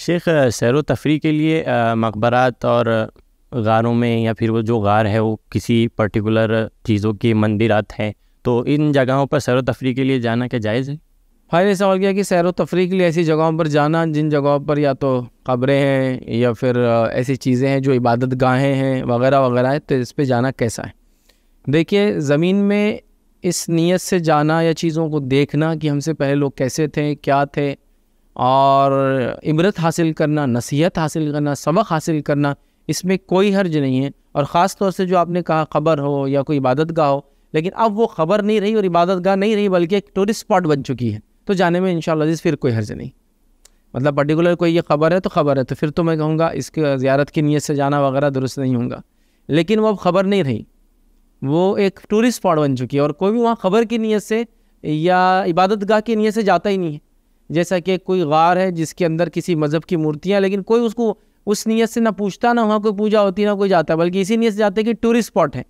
शेख सैर व तफरी के लिए मकबरात और गारों में या फिर वो जो गार है वो किसी पर्टिकुलर चीज़ों के मंदिरात हैं, तो इन जगहों पर सैर व तफरी के लिए जाना क्या जायज़ है? भाई ने सवाल किया कि सैर व तफरी के लिए ऐसी जगहों पर जाना जिन जगहों पर या तो कब्रें हैं या फिर ऐसी चीज़ें हैं जो इबादत गाहें हैं वगैरह वगैरह है, तो इस पे जाना कैसा है। देखिए, ज़मीन में इस नीयत से जाना या चीज़ों को देखना कि हमसे पहले लोग कैसे थे, क्या थे, और इबरत हासिल करना, नसीहत हासिल करना, सबक हासिल करना, इसमें कोई हर्ज नहीं है। और ख़ास तौर से जो आपने कहा ख़बर हो या कोई इबादत गाह हो, लेकिन अब वो ख़बर नहीं रही और इबादत गाह नहीं रही बल्कि एक टूरिस्ट स्पॉट बन चुकी है, तो जाने में इंशाअल्लाह फिर कोई हर्ज नहीं। मतलब पर्टिकुलर कोई ये ख़बर है तो ख़बर है, तो फिर तो मैं कहूँगा इसके ज़ियारत की नीयत से जाना वगैरह दुरुस्त नहीं होगा। लेकिन वो अब ख़बर नहीं रही, वो एक टूरिस्ट स्पॉट बन चुकी है और कोई भी वहाँ ख़बर की नीयत से या इबादत गाह की नीयत से जाता ही नहीं है। जैसा कि कोई गार है जिसके अंदर किसी मज़हब की मूर्तियाँ, लेकिन कोई उसको उस नीयत से ना पूछता, ना वहाँ कोई पूजा होती, ना कोई जाता, बल्कि इसी नीयत से जाते कि टूरिस्ट स्पॉट है,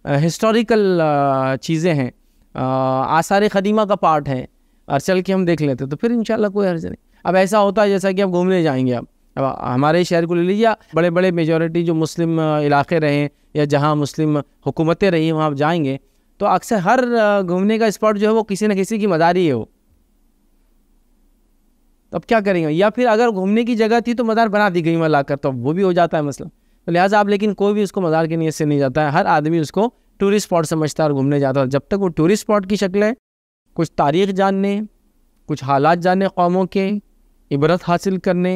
हिस्टोरिकल चीज़ें हैं, आसार क़दीमा का पार्ट है और चल के हम देख लेते, तो फिर इंशाल्लाह कोई हर्ज नहीं। अब ऐसा होता है जैसा कि आप घूमने जाएंगे, अब हमारे शहर को ले लीजिए, बड़े बड़े मेजॉरिटी जो मुस्लिम इलाके रहे या जहाँ मुस्लिम हुकूमतें रही, वहाँ आप जाएंगे तो अक्सर हर घूमने का स्पॉट जो है वो किसी न किसी की मज़ार ही है वो। तो अब क्या करेंगे, या फिर अगर घूमने की जगह थी तो मज़ार बना दी गई वहाँ लाकर, तो वो भी हो जाता है मसला। तो लिहाजा आप, लेकिन कोई भी उसको मज़ार की नीयत से नहीं जाता है, हर आदमी उसको टूरिस्ट स्पॉट समझता है और घूमने जाता है। जब तक वो टूरिस्ट स्पॉट की शक्ल है, कुछ तारीख़ जानने, कुछ हालात जानने कौमों के, इबरत हासिल करने,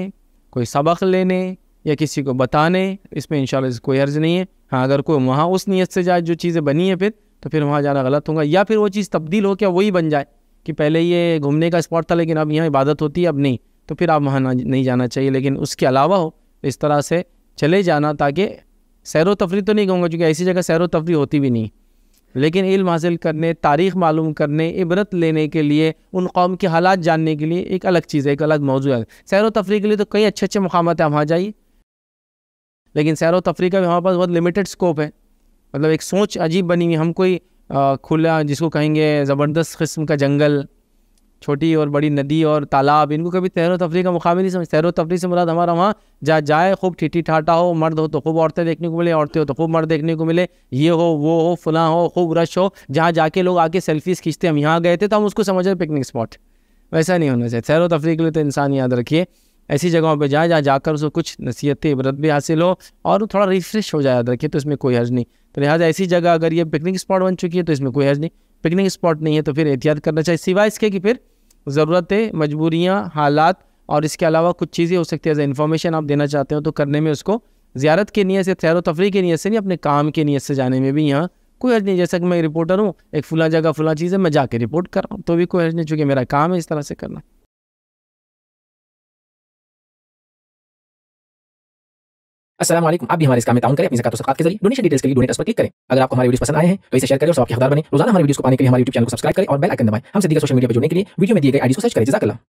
कोई सबक लेने या किसी को बताने, इसमें इंशाल्लाह कोई हर्ज नहीं है। हाँ, अगर कोई वहाँ उस नीयत से जाए जो चीज़ें बनी हैं तो फिर वहाँ जाना गलत होगा, या फिर वो चीज़ तब्दील हो क्या वही बन जाए कि पहले ये घूमने का स्पॉट था लेकिन अब यहाँ इबादत होती है, अब नहीं, तो फिर आप वहाँ नहीं जाना चाहिए। लेकिन उसके अलावा हो इस तरह से चले जाना, ताकि सैर व तफरी तो नहीं कहूँगा क्योंकि ऐसी जगह सैर व तफरी होती भी नहीं, लेकिन इल्म हासिल करने, तारीख़ मालूम करने, इबरत लेने के लिए, उन कौम के हालात जानने के लिए एक अलग चीज़ है, एक अलग मौजू है। सैर व तफरी के लिए तो कई अच्छे अच्छे मकामात हैं, वहाँ जाइए, लेकिन सैर व तफरी का भी हमारे पास बहुत लिमिटेड स्कोप है। मतलब एक सोच अजीब बनी हुई, हम कोई खुला जिसको कहेंगे ज़बरदस्त किस्म का जंगल, छोटी और बड़ी नदी और तालाब, इनको कभी सैर व तफरी का मुकाबला नहीं समझ। सैर व तफरी से मुराद हमारा वहाँ जाए खूब ठिठी ठाटा हो, मर्द हो तो खूब औरतें देखने को मिले, औरतें हो तो खूब मर्द देखने को मिले, ये हो वो हो फलां हो, खूब रश हो, जहाँ जाके लोग आके सेल्फीज़ खींचते, हम यहाँ गए थे तो हम उसको समझ रहे पिकनिक स्पॉट। वैसा नहीं होना चाहिए। सैर व तफरी के लिए तो इंसान याद रखिए ऐसी जगहों पे जाए जहाँ जाकर उसको कुछ नसीहत इबरत भी हासिल हो और थोड़ा रिफ्रेश हो जाए, याद रखिए, तो इसमें कोई हर्ज नहीं। तो लिहाजा ऐसी जगह अगर ये पिकनिक स्पॉट बन चुकी है तो इसमें कोई हर्ज नहीं। पिकनिक स्पॉट नहीं है तो फिर एहतियात करना चाहिए, सिवाय इसके कि फिर ज़रूरतें, मजबूरियाँ, हालात और इसके अलावा कुछ चीज़ें हो सकती है एज इन्फॉर्मेशन आप देना चाहते हो तो करने में उसको ज़ियारत की नीयत से, सैर व तफरी की नीयत से नहीं, अपने काम की नीयत से जाने में भी यहाँ कोई हर्ज नहीं। जैसा कि मैं रिपोर्टर हूँ, एक फुला जगह फुला चीज़ है, मैं जाके रिपोर्ट कर रहा हूँ, तो भी कोई हर्ज नहीं, चूँकि मेरा काम है इस तरह से करना। अस्सलाम वालेकुम। आप भी हमारे इस काम में ताउन करें अपनी ज़कात और सदक़ात के जरिए। डोनेशन डिटेल्स के लिए डोनेट पर क्लिक करें। अगर आपको हमारे वीडियोस पसंद आए हैं तो इसे शेयर करें और सबके हकदार बने। रोजाना हमारे वीडियोस को पाने के लिए हमारे यूट्यूब चैनल को सब्सक्राइब करें और बेल आइकन दबाएं। हमसे दीगर सोशल मीडिया पर जुड़ने के लिए वीडियो में दिए गए आईडी को सर्च करें। जज़ाकल्लाह।